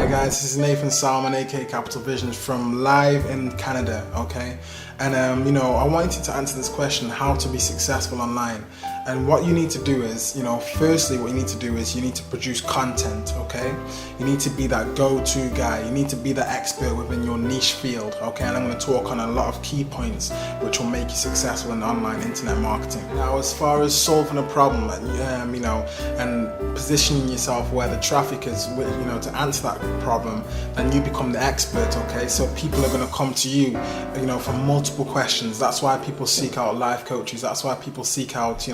Alright guys, this is Nathan Salman aka Capital Visions from live in Canada, okay? And I wanted to answer this question, how to be successful online. And what you need to do is, firstly what you need to do is you need to produce content, okay? You need to be that go-to guy. You need to be the expert within your niche field, okay? And I'm going to talk on a lot of key points which will make you successful in online internet marketing. Now, as far as solving a problem, and positioning yourself where the traffic is, to answer that problem, then you become the expert, okay? So people are going to come to you, for multiple questions. That's why people seek out life coaches. That's why people seek out,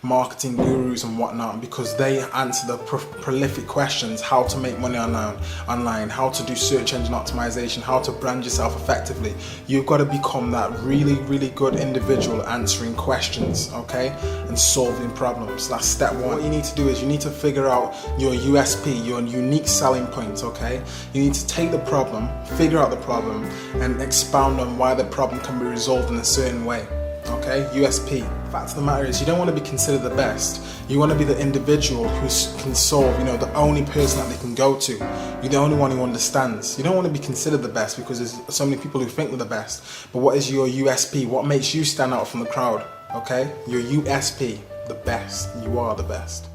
marketing gurus and whatnot, because they answer the prolific questions: how to make money online, how to do search engine optimization, how to brand yourself effectively. You've got to become that really good individual answering questions, okay, and solving problems. That's step one. What you need to do is you need to figure out your USP, your unique selling point, okay? You need to take the problem, figure out the problem, and expound on why the problem can be resolved in a certain way. Okay, USP. Fact of the matter is, you don't want to be considered the best. You want to be the individual who can solve, the only person that they can go to. You're the only one who understands. You don't want to be considered the best because there's so many people who think they're the best. But what is your USP? What makes you stand out from the crowd? Okay, your USP, the best. You are the best.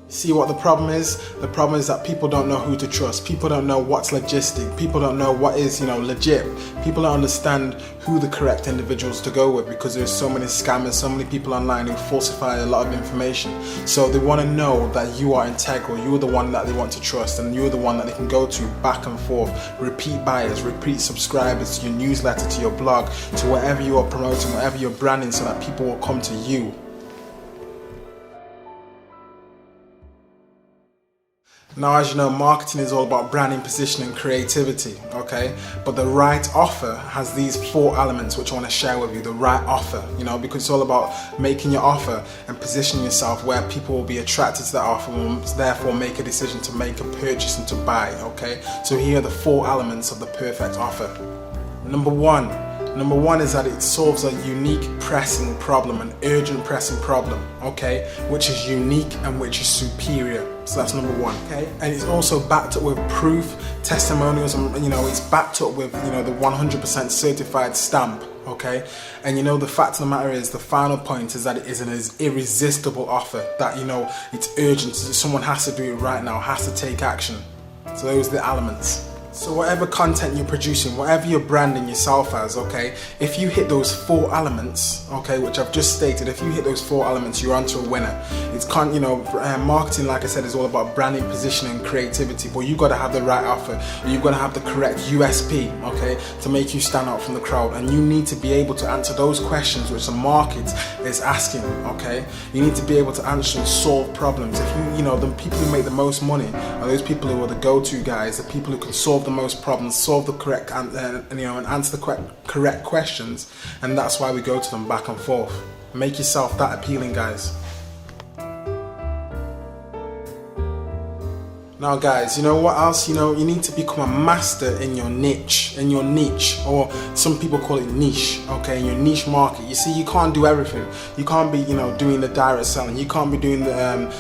See what the problem is? The problem is that people don't know who to trust. People don't know what's logistic. People don't know what is, legit. People don't understand who the correct individuals to go with, because there's so many scammers, so many people online who falsify a lot of information. So they want to know that you are integral. You're the one that they want to trust, and you're the one that they can go to back and forth. Repeat buyers, repeat subscribers to your newsletter, to your blog, to whatever you are promoting, whatever you're branding, so that people will come to you. Now, as you know, marketing is all about branding, positioning, creativity, okay? But the right offer has these 4 elements which I want to share with you. The right offer, because it's all about making your offer and positioning yourself where people will be attracted to that offer and will therefore make a decision to make a purchase and to buy, okay? So here are the 4 elements of the perfect offer. Number one is that it solves a unique pressing problem, an urgent pressing problem, okay, which is unique and which is superior. So that's number 1, okay? And it's also backed up with proof, testimonials, and it's backed up with the 100% certified stamp, okay? And the fact of the matter is, the final point is that it is an irresistible offer, that it's urgent. Someone has to do it right now, has to take action. So those are the elements. So whatever content you're producing, whatever you're branding yourself as, okay, if you hit those 4 elements, okay, which I've just stated, if you hit those 4 elements, you're onto a winner. It's marketing, like I said, is all about branding, positioning, creativity, but you've got to have the right offer. You've got to have the correct USP, okay, to make you stand out from the crowd. And you need to be able to answer those questions which the market is asking, okay? You need to be able to answer and solve problems. If the people who make the most money are those people who are the go-to guys, the people who can solve the most problems, solve the correct and answer the correct questions, and that's why we go to them back and forth. Make yourself that appealing, guys. Now guys, what else? You need to become a master in your niche, or some people call it niche, okay, in your niche market. You see, you can't do everything. You can't be, doing the direct selling. You can't be doing the,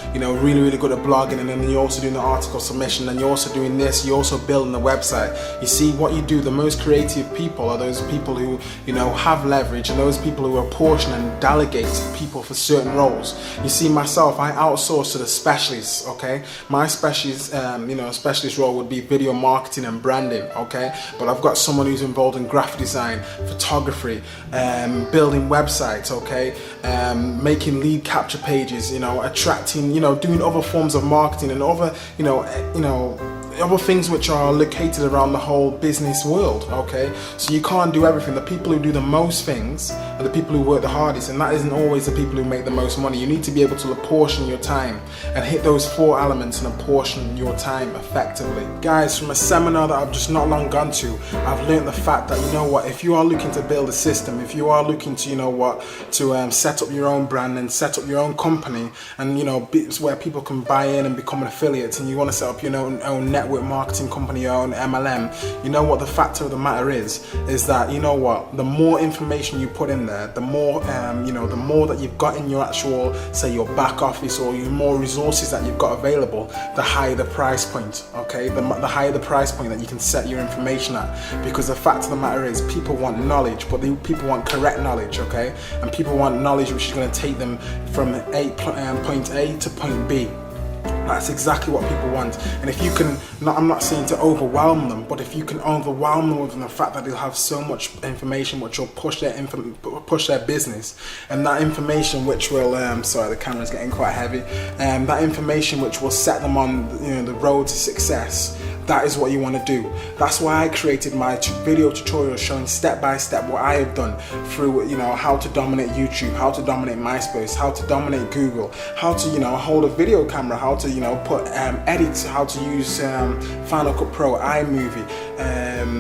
really good at blogging, and then you're also doing the article submission, and you're also doing this, you're also building the website. You see, what you do, the most creative people are those people who, have leverage, and those people who apportion and delegate people for certain roles. You see, myself, I outsource to the specialists, okay? My specialist specialist role would be video marketing and branding, okay? But I've got someone who's involved in graphic design, photography, building websites, okay? Making lead capture pages, attracting, doing other forms of marketing and other, other things which are located around the whole business world, okay? So you can't do everything. The people who do the most things are the people who work the hardest, and that isn't always the people who make the most money. You need to be able to apportion your time and hit those 4 elements and apportion your time effectively. Guys, from a seminar that I've just not long gone to, I've learned the fact that, if you are looking to build a system, if you are looking to, set up your own brand and set up your own company, and, where people can buy in and become an affiliate, and you want to set up your own network marketing company, your own MLM, what the factor of the matter is that, the more information you put in there, the more the more that you've got in your actual, say, your back office, or your more resources that you've got available, the higher the price point. Okay, the higher the price point that you can set your information at, because the fact of the matter is, people want knowledge, but people want correct knowledge. Okay, and people want knowledge which is going to take them from point A to point B. That's exactly what people want. And if you can, I'm not saying to overwhelm them, but if you can overwhelm them with the fact that they'll have so much information which will push their business, and that information which will, sorry, the camera's getting quite heavy, that information which will set them on the road to success, that is what you want to do. That's why I created my video tutorial showing step by step what I have done through, how to dominate YouTube, how to dominate MySpace, how to dominate Google, how to, hold a video camera, how to, put edits, how to use Final Cut Pro, iMovie,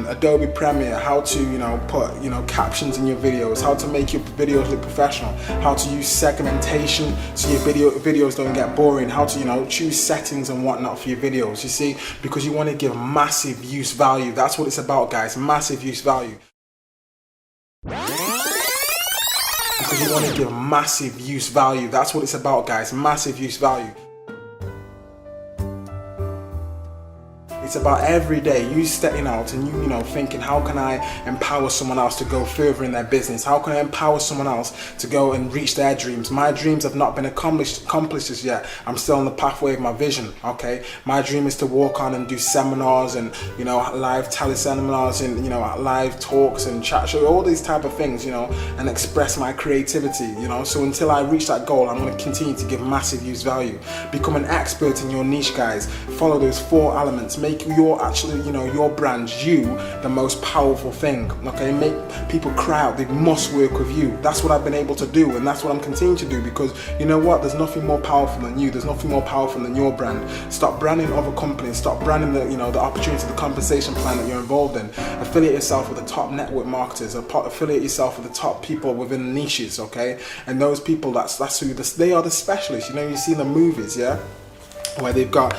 Adobe Premiere, how to, put, captions in your videos, how to make your videos look professional, how to use segmentation so your videos don't get boring, how to, choose settings and whatnot for your videos, you see, because you want to give massive use value. That's what it's about, guys. Massive use value. Because you want to give massive use value. That's what it's about, guys. Massive use value. It's about every day you stepping out and you thinking, how can I empower someone else to go further in their business? How can I empower someone else to go and reach their dreams? My dreams have not been accomplished as yet. I'm still on the pathway of my vision. Okay, my dream is to walk on and do seminars and live teleseminars and live talks and chat show, all these type of things, and express my creativity. So until I reach that goal, I'm going to continue to give massive use value. Become an expert in your niche, guys. Follow those 4 elements. Make your your brand, the most powerful thing. Okay, make people cry out. They must work with you. That's what I've been able to do, and that's what I'm continuing to do, because you know what? There's nothing more powerful than you. There's nothing more powerful than your brand. Stop branding other companies. Stop branding the opportunity, the compensation plan that you're involved in. Affiliate yourself with the top network marketers. Affiliate yourself with the top people within niches. Okay, and those people, that's who they are, the specialists. You see the movies, yeah, where they've got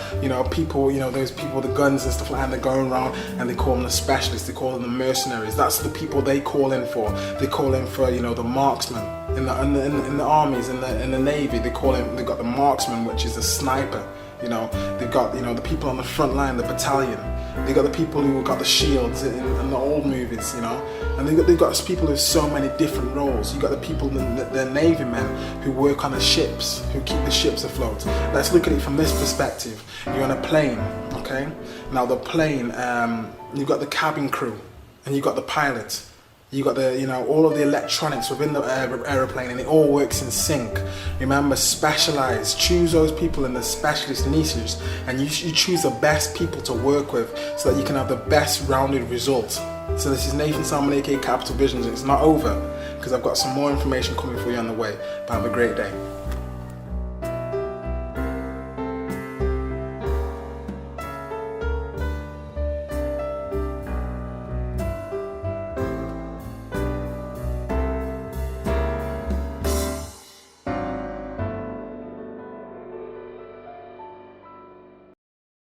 people, those people, the guns and stuff like that, and they're going around and they call them the specialists, they call them the mercenaries. That's the people they call in for. They call in for the marksman in the armies, in the navy. They've got the marksman, which is the sniper. They've got the people on the front line, the battalion. They got the people who got the shields in the old movies, and they've got people with so many different roles. You got the people, the navy men who work on the ships, who keep the ships afloat. Let's look at it from this perspective. You're on a plane, okay? Now the plane, you've got the cabin crew, and you've got the pilot. You got all of the electronics within the aeroplane, and it all works in sync. Remember, specialize. Choose those people in the specialist niches, and you choose the best people to work with so that you can have the best rounded results. So this is Nathan Salmon, aka Capital Visions. It's not over, because I've got some more information coming for you on the way. But have a great day.